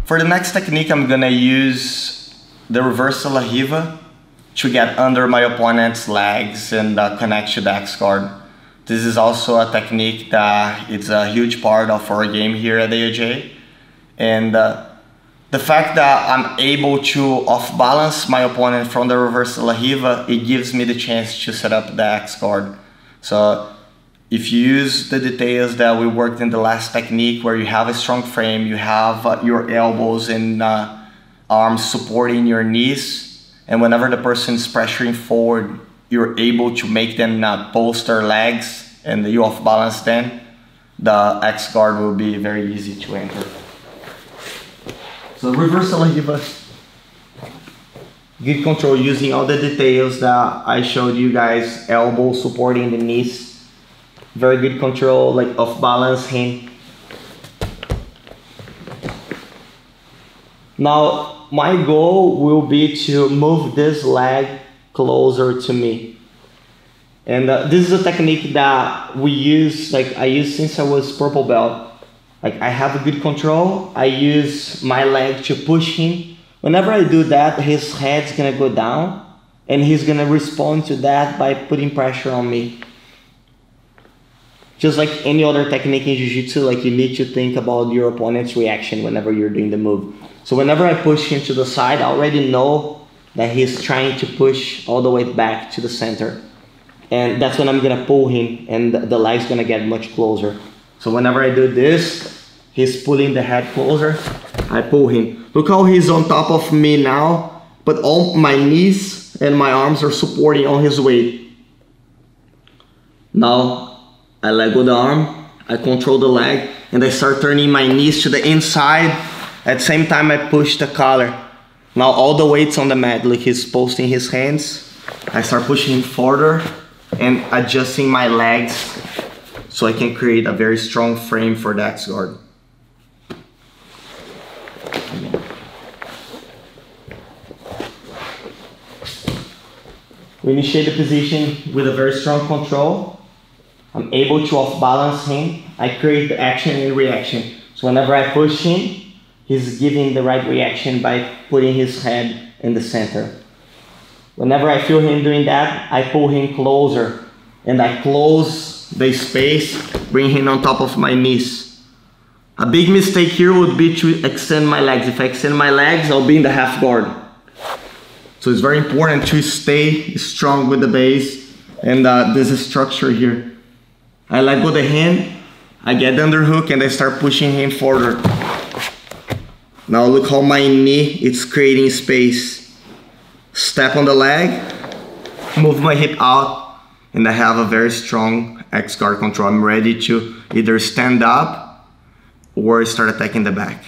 For the next technique, I'm gonna use the reverse de la Riva to get under my opponent's legs and connect to the X guard. This is also a technique that it's a huge part of our game here at AOJ. And the fact that I'm able to off-balance my opponent from the reverse de la Riva, it gives me the chance to set up the X guard. So if you use the details that we worked in the last technique, where you have a strong frame, you have your elbows and arms supporting your knees, and whenever the person is pressuring forward, you're able to make them post their legs and you off balance them, the X guard will be very easy to enter. So reverse de la Riva, good control using all the details that I showed you guys, elbow supporting the knees. Very good control, like off balance him. Now, my goal will be to move this leg closer to me. And this is a technique that we use, like I use since I was purple belt. Like I have a good control, I use my leg to push him. Whenever I do that, his head's gonna go down and he's gonna respond to that by putting pressure on me. Just like any other technique in Jiu-Jitsu, like you need to think about your opponent's reaction whenever you're doing the move. So whenever I push him to the side, I already know that he's trying to push all the way back to the center. And that's when I'm gonna pull him and the leg's gonna get much closer. So whenever I do this, he's pulling the head closer, I pull him. Look how he's on top of me now, but all my knees and my arms are supporting on his weight. Now, I let go the arm, I control the leg, and I start turning my knees to the inside. At the same time, I push the collar. Now all the weight's on the mat, look, he's posting his hands. I start pushing him further and adjusting my legs so I can create a very strong frame for the X guard. We initiate the position with a very strong control. I'm able to off balance him. I create the action and reaction. So whenever I push him, he's giving the right reaction by putting his head in the center. Whenever I feel him doing that, I pull him closer and I close the space, bring him on top of my knees. A big mistake here would be to extend my legs. If I extend my legs, I'll be in the half guard. So it's very important to stay strong with the base and this structure here. I let go the hand, I get the underhook and I start pushing him forward. Now look how my knee is creating space. Step on the leg, move my hip out, and I have a very strong X guard control. I'm ready to either stand up or start attacking the back.